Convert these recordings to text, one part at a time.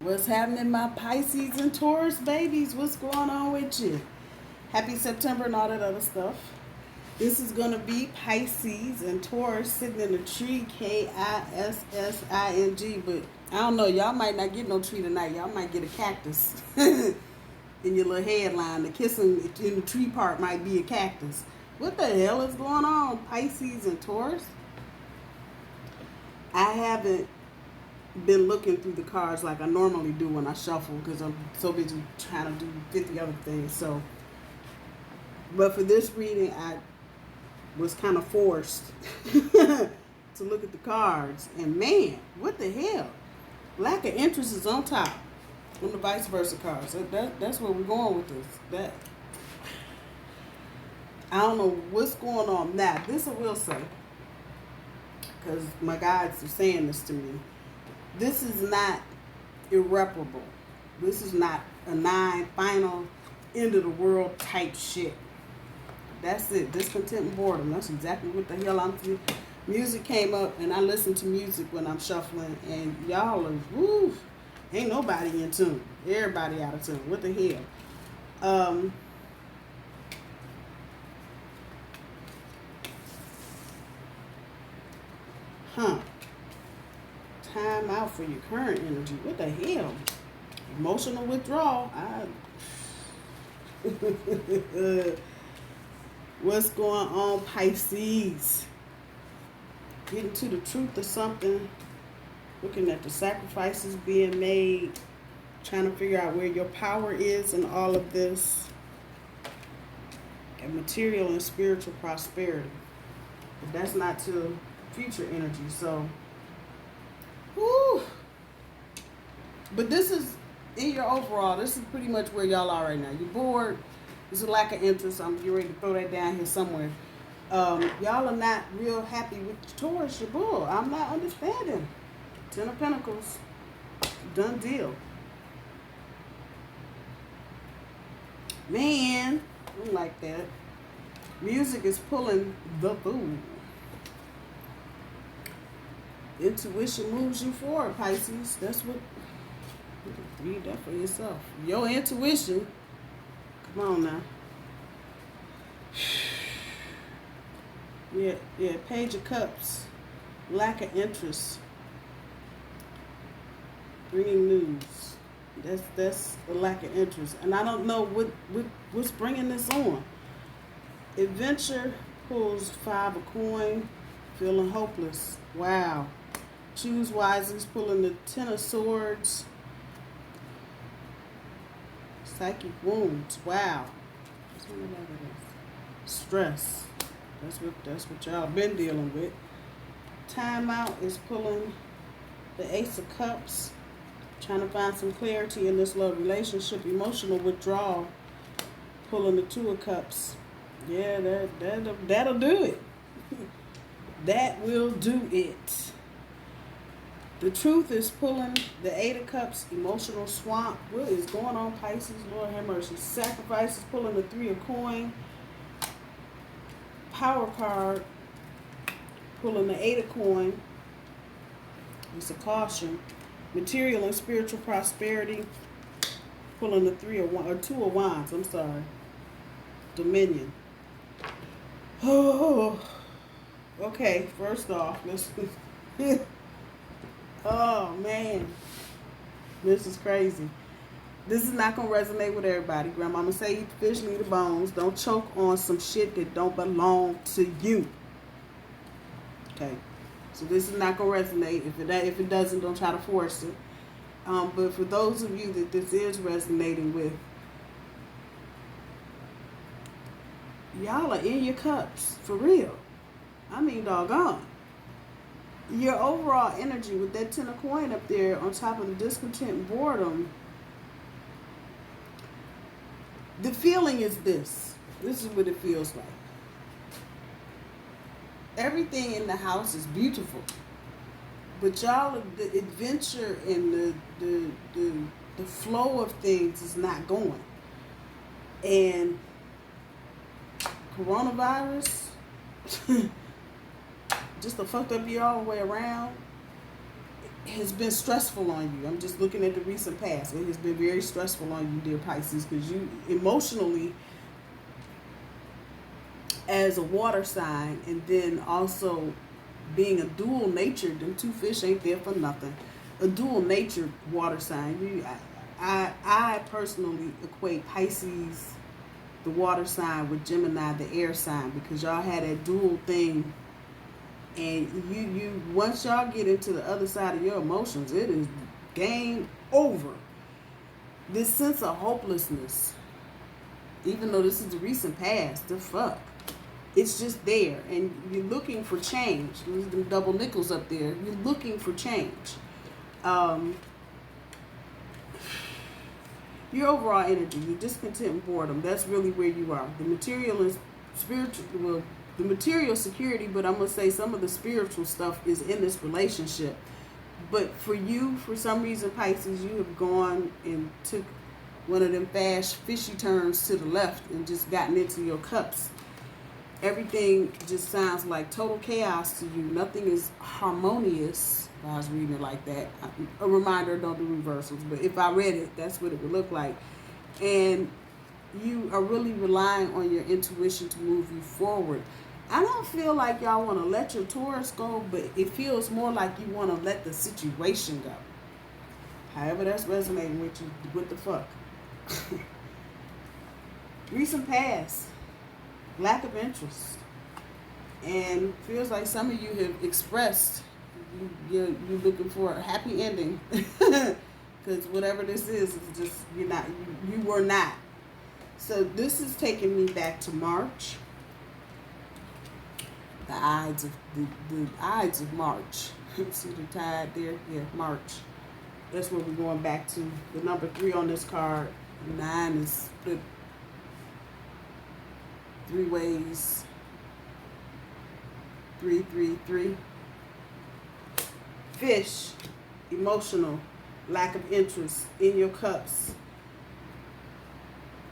What's happening, my Pisces and Taurus babies? What's going on with you? Happy September and all that other stuff. This is going to be Pisces and Taurus sitting in a tree, K-I-S-S-I-N-G. But I don't know, y'all might not get no tree tonight. Y'all might get a cactus in your little headline. The kissing in the tree part might be a cactus. What the hell is going on, Pisces and Taurus? I haven't been looking through the cards like I normally do when I shuffle because I'm so busy trying to do 50 other things. So, but for this reading, I was kind of forced to look at the cards. And man, what the hell? Lack of interest is on top on the vice versa cards. That's where we're going with this. I don't know what's going on now. This I will say, because my guides are saying this to me. This is not irreparable. This is not a 9 final end of the world type shit. That's it. Discontent and boredom. That's exactly what the hell I'm feeling. Music came up and I listen to music when I'm shuffling and y'all are, woo, ain't nobody in tune. Everybody out of tune. What the hell? Time out for your current energy. What the hell? Emotional withdrawal. What's going on, Pisces? Getting to the truth of something. Looking at the sacrifices being made. Trying to figure out where your power is in all of this. And material and spiritual prosperity. But that's not to future energy. So, whoo. But this is, in your overall, this is pretty much where y'all are right now. You're bored. There's a lack of interest. I'm getting ready to throw that down here somewhere. Y'all are not real happy with the Taurus, your bull. I'm not understanding. 10 of Pentacles. Done deal. Man, I don't like that. Music is pulling the fool. Intuition moves you forward, Pisces. That's what, read that for yourself. Your intuition. Come on now. Yeah, Page of Cups. Lack of interest. Bringing news. That's the lack of interest. And I don't know what's bringing this on. Adventure pulls 5 of coin. Feeling hopeless. Wow. Choose wisely, pulling the 10 of swords. Psychic wounds. Wow. Stress. That's what y'all been dealing with. Timeout is pulling the Ace of Cups. Trying to find some clarity in this love relationship. Emotional withdrawal. Pulling the 2 of Cups. Yeah, that'll do it. That will do it. The truth is pulling the 8 of Cups, emotional swamp. What is going on, Pisces? Lord have mercy. Sacrifice is pulling the 3 of coin. Power card, pulling the 8 of coin. It's a caution. Material and spiritual prosperity, pulling the 2 of wands. I'm sorry. Dominion. Oh. Okay, first off, let's. Oh man, this is crazy. This is not gonna resonate with everybody. Grandmama say eat the fish, leave the bones. Don't choke on some shit that don't belong to you. Okay, so this is not gonna resonate. If it doesn't, don't try to force it. But for those of you that this is resonating with, y'all are in your cups for real. I mean, doggone. Your overall energy with that 10 of coin up there on top of the discontent and boredom, the feeling is this. This is what it feels like. Everything in the house is beautiful. But y'all, the adventure and the flow of things is not going. And coronavirus just to fuck up you all the way around. has been stressful on you. I'm just looking at the recent past. It has been very stressful on you, dear Pisces, because you emotionally, as a water sign, and then also being a dual natured, them two fish ain't there for nothing. A dual natured water sign. I personally equate Pisces, the water sign, with Gemini, the air sign, because y'all had that dual thing. And you once y'all get into the other side of your emotions, it is game over. This sense of hopelessness, even though this is the recent past, the fuck, it's just there, and you're looking for change. There's them double nickels up there. You're looking for change. Your overall energy, your discontent and boredom, that's really where you are. The material and spiritual, well, the material security, but I'm going to say some of the spiritual stuff is in this relationship. But for you, for some reason, Pisces, you have gone and took one of them fast, fishy turns to the left and just gotten into your cups. Everything just sounds like total chaos to you. Nothing is harmonious. If I was reading it like that. A reminder, don't do reversals. But if I read it, that's what it would look like. And you are really relying on your intuition to move you forward. I don't feel like y'all want to let your Taurus go, but it feels more like you want to let the situation go. However that's resonating with you, what the fuck? Recent past. Lack of interest, and feels like some of you have expressed you're looking for a happy ending, because whatever this is just you were not. So this is taking me back to March. The Ides of March. See the tide there? Yeah, March. That's where we're going back to. The number 3 on this card. 9 is split 3 ways. 3, 3, 3. Fish, emotional, lack of interest in your cups.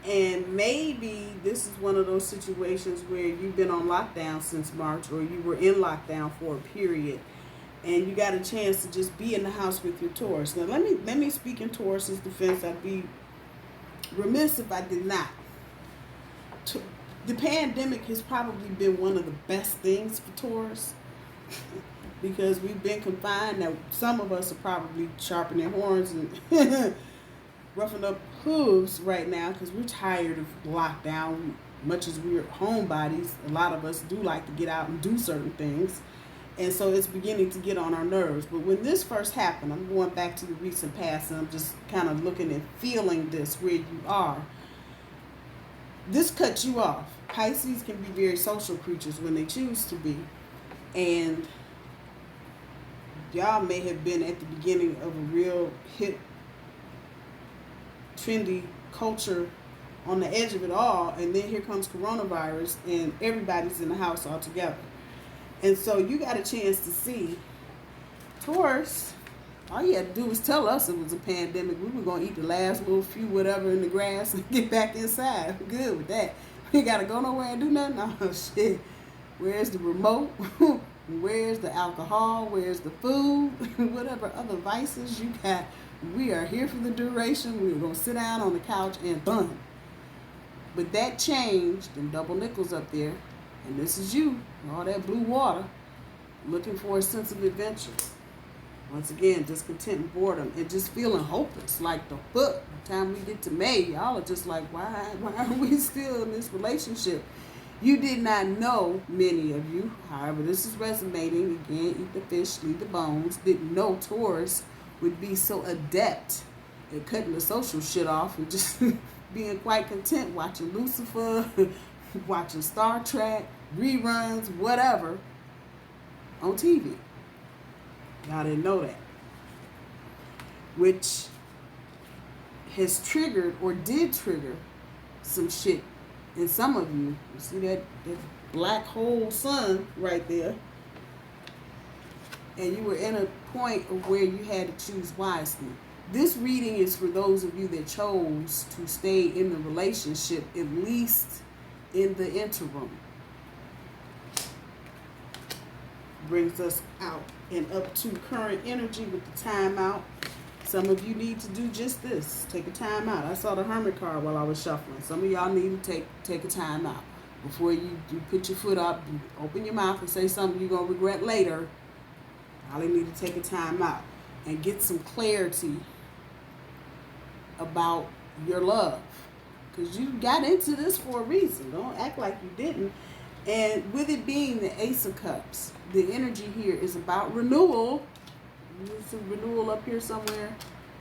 And maybe this is one of those situations where you've been on lockdown since March, or you were in lockdown for a period, and you got a chance to just be in the house with your Taurus. Now let me speak in Taurus's defense. I'd be remiss if I did not. The pandemic has probably been one of the best things for Taurus because we've been confined. Now, some of us are probably sharpening horns and roughing up hooves right now because we're tired of lockdown. Much as we're homebodies, a lot of us do like to get out and do certain things. And so it's beginning to get on our nerves. But when this first happened, I'm going back to the recent past, and I'm just kind of looking and feeling this where you are. This cuts you off. Pisces can be very social creatures when they choose to be. And y'all may have been at the beginning of a real hip, trendy culture on the edge of it all. And then here comes coronavirus and everybody's in the house all together. And so you got a chance to see Taurus. All you had to do was tell us it was a pandemic. We were going to eat the last little few whatever in the grass and get back inside. We're good with that. We got to go nowhere and do nothing. Oh, shit. Where's the remote? Where's the alcohol? Where's the food? Whatever other vices you got. We are here for the duration. We're going to sit down on the couch and done. But that changed. Them double nickels up there. And this is you. All that blue water. Looking for a sense of adventure. Once again, discontent and boredom and just feeling hopeless. Like the fuck. By the time we get to May, y'all are just like, why are we still in this relationship? You did not know, many of you, however this is resonating, again, eat the fish, leave the bones, didn't know Taurus would be so adept at cutting the social shit off and just being quite content watching Lucifer, watching Star Trek, reruns, whatever, on TV. Y'all didn't know that. Which has triggered or did trigger some shit in some of you. You see that black hole sun right there? And you were in a point of where you had to choose wisely. This reading is for those of you that chose to stay in the relationship, at least in the interim. brings us out and up to current energy with the time out. Some of you need to do just this. Take a time out. I saw the Hermit card while I was shuffling. Some of y'all need to take a time out. Before you put your foot up, you open your mouth and say something you're going to regret later. Y'all need to take a time out and get some clarity about your love. Because you got into this for a reason. Don't act like you didn't. And with it being the Ace of Cups, the energy here is about renewal. There's some renewal up here somewhere.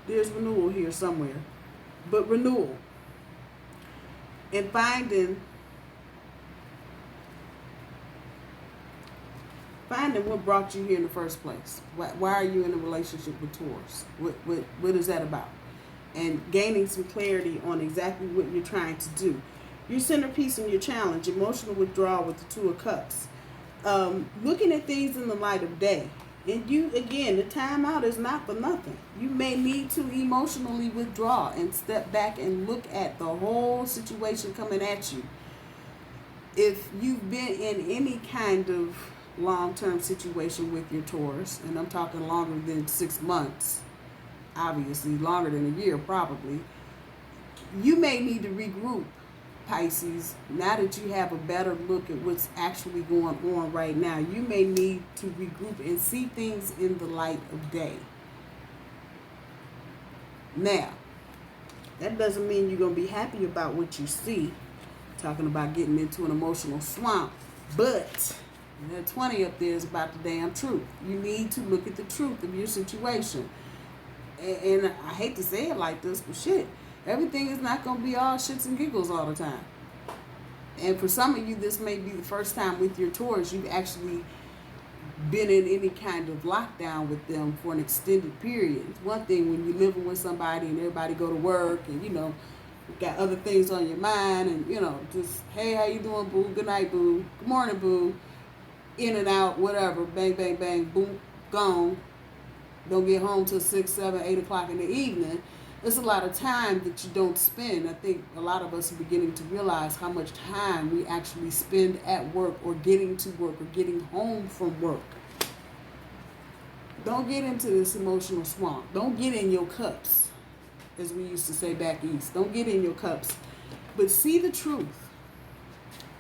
There's renewal here somewhere. But renewal. And finding what brought you here in the first place. Why are you in a relationship with Taurus? What is that about? And gaining some clarity on exactly what you're trying to do. Your centerpiece and your challenge, emotional withdrawal with the Two of Cups. Looking at things in the light of day. And you, again, the time out is not for nothing. You may need to emotionally withdraw and step back and look at the whole situation coming at you. If you've been in any kind of long-term situation with your Taurus, and I'm talking longer than 6 months, obviously longer than a year probably, you may need to regroup, Pisces. Now that you have a better look at what's actually going on right now, you may need to regroup and see things in the light of day. Now, that doesn't mean you're going to be happy about what you see. Talking about getting into an emotional swamp. But that 20 up there is about the damn truth. You need to look at the truth of your situation. And I hate to say it like this, but shit, everything is not going to be all shits and giggles all the time. And for some of you, this may be the first time with your Taurus you've actually been in any kind of lockdown with them for an extended period. It's one thing when you're living with somebody and everybody go to work and, you know, you got other things on your mind and, you know, just, hey, how you doing, boo? Good night, boo. Good morning, boo. In and out, whatever. Bang, bang, bang, boom, gone. Don't get home till 6, 7, 8 o'clock in the evening. There's a lot of time that you don't spend. I think a lot of us are beginning to realize how much time we actually spend at work or getting to work or getting home from work. Don't get into this emotional swamp. Don't get in your cups, as we used to say back east. Don't get in your cups. But see the truth.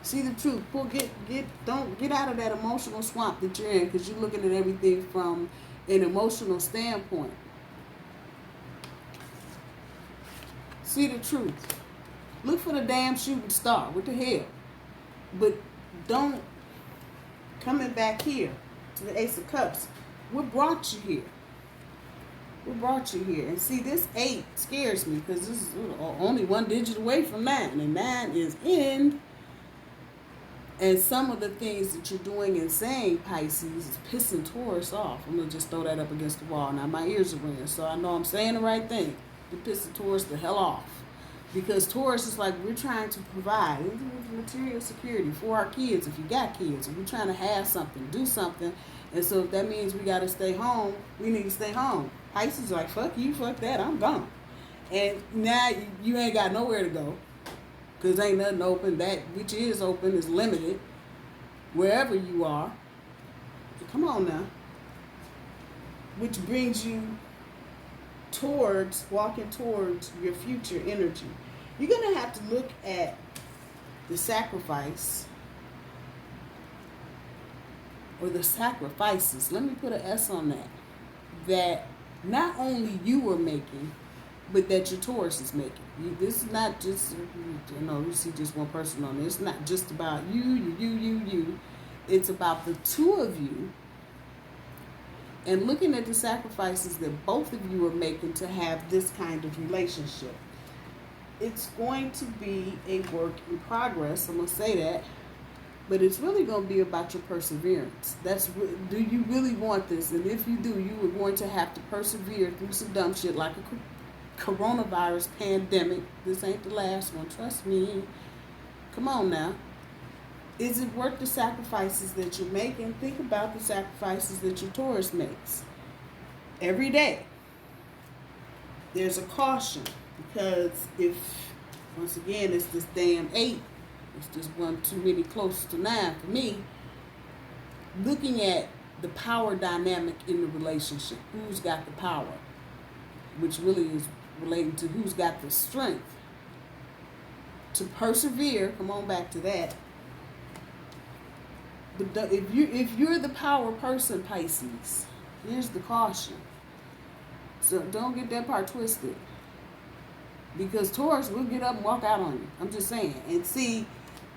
See the truth. Don't get out of that emotional swamp that you're in, because you're looking at everything from an emotional standpoint. See the truth. Look for the damn shooting star. What the hell? But don't, coming back here to the Ace of Cups, what brought you here? What brought you here? And see, this 8 scares me, because this is only 1 digit away from 9, and 9 is end. And some of the things that you're doing and saying, Pisces, is pissing Taurus off. I'm going to just throw that up against the wall. Now, my ears are ringing, so I know I'm saying the right thing. You're pissing Taurus the hell off. Because Taurus is like, we're trying to provide material security for our kids, if you got kids. And we're trying to have something, do something. And so if that means we got to stay home, we need to stay home. Pisces is like, fuck you, fuck that, I'm gone. And now you ain't got nowhere to go. Because ain't nothing open. That which is open is limited. Wherever you are. So come on now. Which brings you towards, walking towards your future energy. You're going to have to look at the sacrifice, or the sacrifices, let me put an S on that, that not only you are making, but that your Taurus is making. This is not just, you see just one person on it. It's not just about you. It's about the two of you, and looking at the sacrifices that both of you are making to have this kind of relationship. It's going to be a work in progress, I'm going to say that, but it's really going to be about your perseverance. Do you really want this? And if you do, you are going to have to persevere through some dumb shit like a coronavirus pandemic. This ain't the last one, trust me. Come on now. Is it worth the sacrifices that you're making? Think about the sacrifices that your Taurus makes every day. There's a caution, because if, once again, it's this damn 8, it's just one too many close to 9 for me. Looking at the power dynamic in the relationship. Who's got the power? Which really is relating to who's got the strength to persevere. Come on back to that. If you're the power person, Pisces, here's the caution. So don't get that part twisted. Because Taurus will get up and walk out on you. I'm just saying. And see,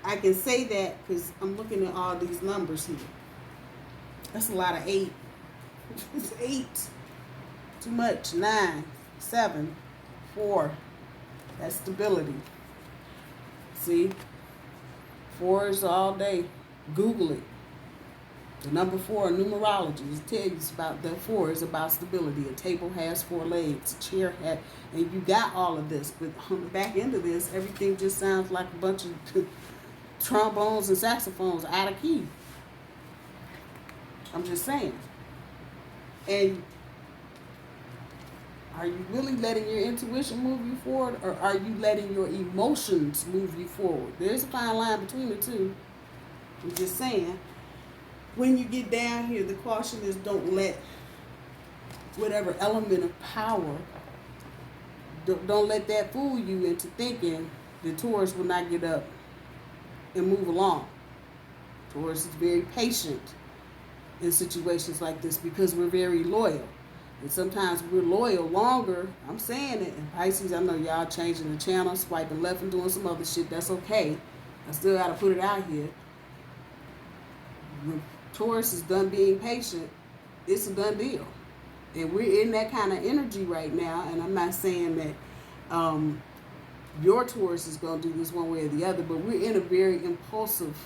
I can say that because I'm looking at all these numbers here. That's a lot of 8. It's 8. Too much. 9, 7, 4. That's stability. See? 4 is all day. Google it. The number 4 in numerology is tell you about that 4 is about stability. A table has 4 legs. A chair has, and you got all of this. But on the back end of this, everything just sounds like a bunch of trombones and saxophones out of key. I'm just saying. And are you really letting your intuition move you forward, or are you letting your emotions move you forward? There's a fine line between the two. I'm just saying. When you get down here, the caution is don't let whatever element of power, don't let that fool you into thinking that Taurus will not get up and move along. Taurus is very patient in situations like this because we're very loyal. And sometimes we're loyal longer. I'm saying it. And Pisces, I know y'all changing the channel, swiping left and doing some other shit. That's okay. I still got to put it out here. When Taurus is done being patient, it's a done deal. And we're in that kind of energy right now. And I'm not saying that your Taurus is going to do this one way or the other, but we're in a very impulsive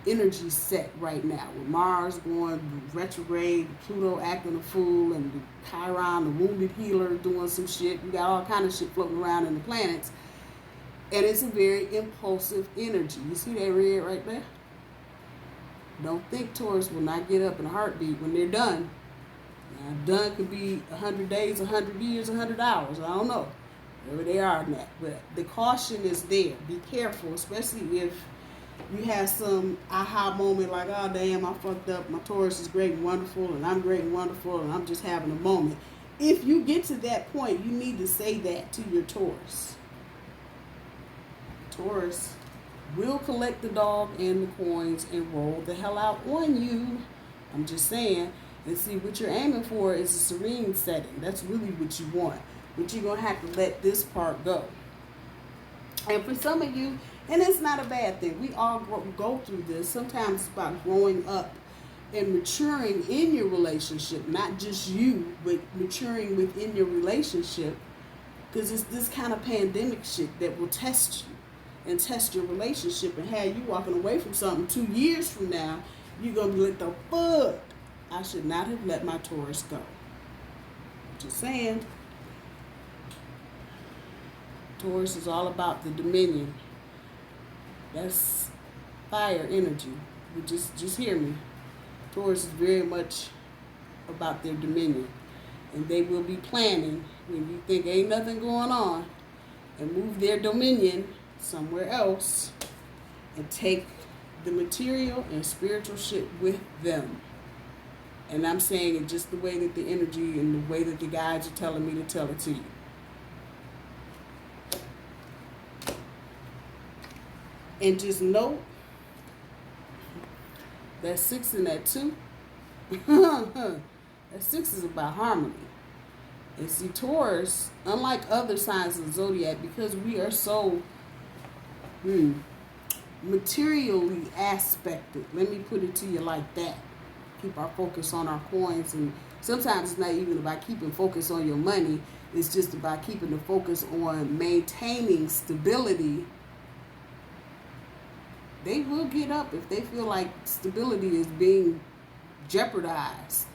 energy set right now. With Mars going retrograde, Pluto acting a fool, and the Chiron, the wounded healer, doing some shit. We got all kind of shit floating around in the planets. And it's a very impulsive energy. You see that red right there? Don't think Taurus will not get up in a heartbeat when they're done. Now, done could be 100 days, 100 years, 100 hours. I don't know. Wherever they are in that. But the caution is there. Be careful, especially if you have some aha moment like, oh, damn, I fucked up. My Taurus is great and wonderful, and I'm great and wonderful, and I'm just having a moment. If you get to that point, you need to say that to your Taurus. Taurus will collect the dog and the coins and roll the hell out on you. I'm just saying. And see, what you're aiming for is a serene setting. That's really what you want. But you're going to have to let this part go. And for some of you, and it's not a bad thing. We all go through this. Sometimes it's about growing up and maturing in your relationship. Not just you, but maturing within your relationship. Because it's this kind of pandemic shit that will test you. And test your relationship and have you walking away from something 2 years from now, you're going to be like, the fuck? I should not have let my Taurus go. Just saying. Taurus is all about the dominion. That's fire energy. You just hear me. Taurus is very much about their dominion. And they will be planning when you think ain't nothing going on and move their dominion somewhere else and take the material and spiritual shit with them. And I'm saying it just the way that the energy and the way that the guides are telling me to tell it to you. And just know that 6 and that 2, that 6 is about harmony. And see, Taurus, unlike other signs of the zodiac, because we are so materially aspected. Let me put it to you like that. Keep our focus on our coins, and sometimes it's not even about keeping focus on your money. It's just about keeping the focus on maintaining stability. They will get up if they feel like stability is being jeopardized.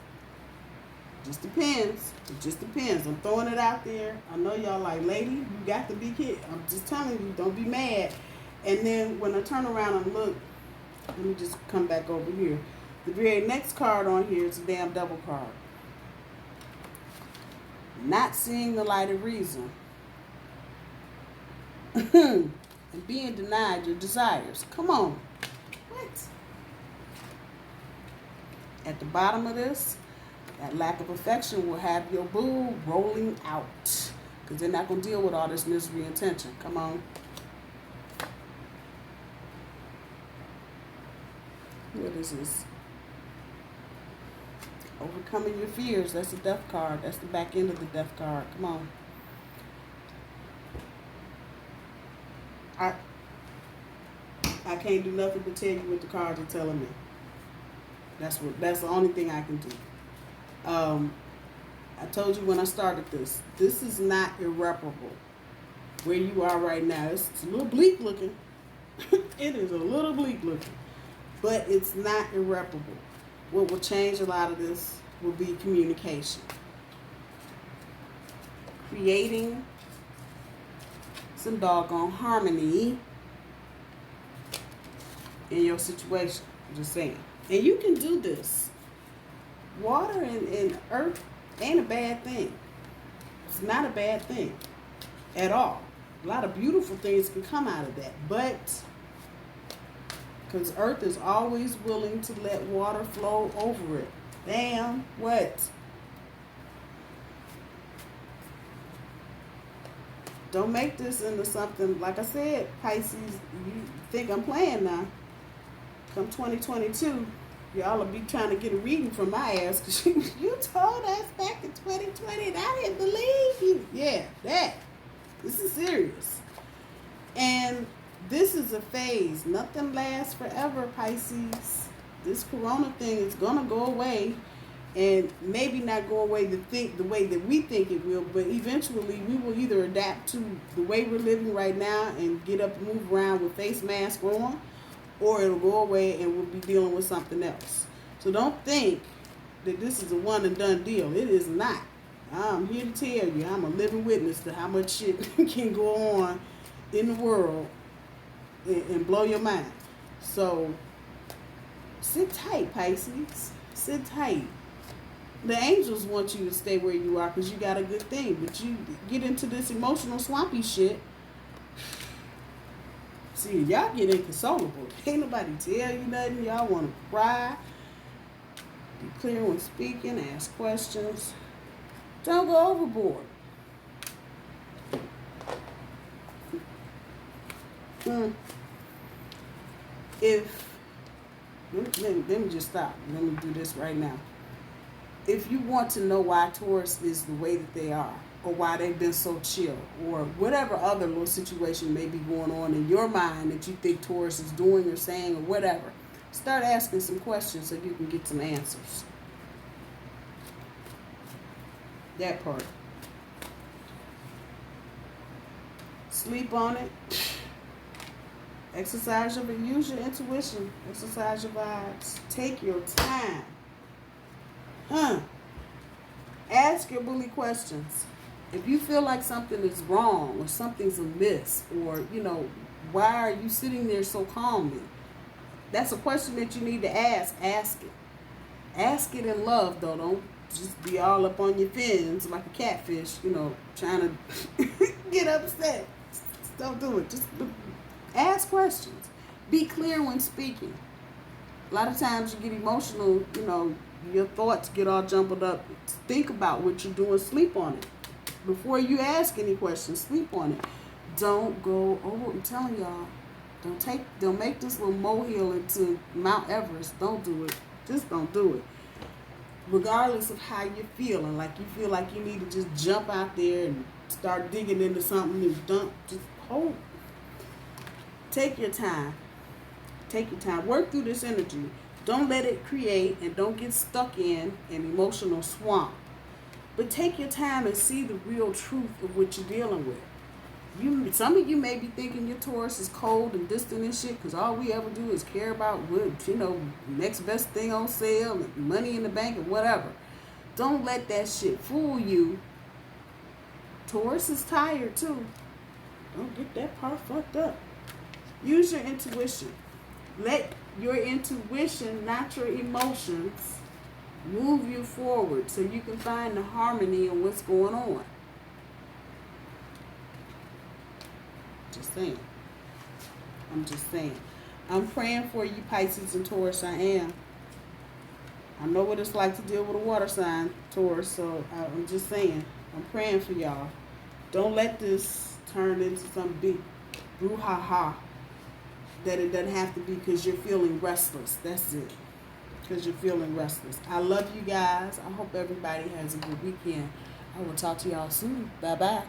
Just depends. It just depends. I'm throwing it out there. I know y'all like, lady, you got to be kidding. I'm just telling you, don't be mad. And then when I turn around and look, let me just come back over here. The very next card on here is a damn double card. Not seeing the light of reason. And being denied your desires. Come on. What? At the bottom of this, that lack of affection will have your boo rolling out. Because they're not going to deal with all this misery and tension. Come on. What is this? Overcoming your fears. That's the death card. That's the back end of the death card. Come on. I can't do nothing but tell you what the cards are telling me. That's the only thing I can do. I told you when I started this is not irreparable. Where you are right now, it's a little bleak looking. It is a little bleak looking. But it's not irreparable. What will change a lot of this will be communication. Creating some doggone harmony in your situation. I'm just saying. And you can do this. Water and earth ain't a bad thing. It's not a bad thing at all. A lot of beautiful things can come out of that. But because earth is always willing to let water flow over it. Damn, what? Don't make this into something, like I said, Pisces, you think I'm playing now. Come 2022, y'all will be trying to get a reading from my ass because you told us back in 2020 and I didn't believe you. Yeah, that. This is serious. And this is a phase. Nothing lasts forever, Pisces. This corona thing is going to go away. And maybe not go away the way that we think it will, but eventually we will either adapt to the way we're living right now and get up and move around with face mask on, or it'll go away and we'll be dealing with something else. So don't think that this is a one and done deal. It is not. I'm here to tell you, I'm a living witness to how much shit can go on in the world and blow your mind. So sit tight, Pisces. Sit tight. The angels want you to stay where you are because you got a good thing. But you get into this emotional swampy shit. See, y'all get inconsolable. Ain't nobody tell you nothing. Y'all want to cry. Be clear when speaking. Ask questions. Don't go overboard. Let me just stop. Let me do this right now. If you want to know why Taurus is the way that they are, or why they've been so chill, or whatever other little situation may be going on in your mind that you think Taurus is doing or saying or whatever, start asking some questions so you can get some answers. That part. Sleep on it. Exercise use your intuition. Exercise your vibes. Take your time. Ask your bully questions. If you feel like something is wrong or something's amiss, or, why are you sitting there so calmly? That's a question that you need to ask. Ask it. Ask it in love, though. Don't just be all up on your fins like a catfish, trying to get upset. Don't do it. Just ask questions. Be clear when speaking. A lot of times you get emotional, your thoughts get all jumbled up. Think about what you're doing. Sleep on it. Before you ask any questions, sleep on it. Don't go over. I'm telling y'all, don't make this little molehill into Mount Everest. Don't do it. Just don't do it. Regardless of how you're feeling, like you feel like you need to just jump out there and start digging into something and dump. Just hold. Take your time. Take your time. Work through this energy. Don't let it create and don't get stuck in an emotional swamp. But take your time and see the real truth of what you're dealing with. Some of you may be thinking your Taurus is cold and distant and shit because all we ever do is care about what, next best thing on sale, and money in the bank and whatever. Don't let that shit fool you. Taurus is tired too. Don't get that part fucked up. Use your intuition. Let your intuition, not your emotions, move you forward so you can find the harmony in what's going on. Just saying. I'm just saying. I'm praying for you, Pisces and Taurus. I am. I know what it's like to deal with a water sign, Taurus, so I'm just saying, I'm praying for y'all. Don't let this turn into some big brouhaha that it doesn't have to be because you're feeling restless. That's it. Because you're feeling restless. I love you guys. I hope everybody has a good weekend. I will talk to y'all soon. Bye-bye.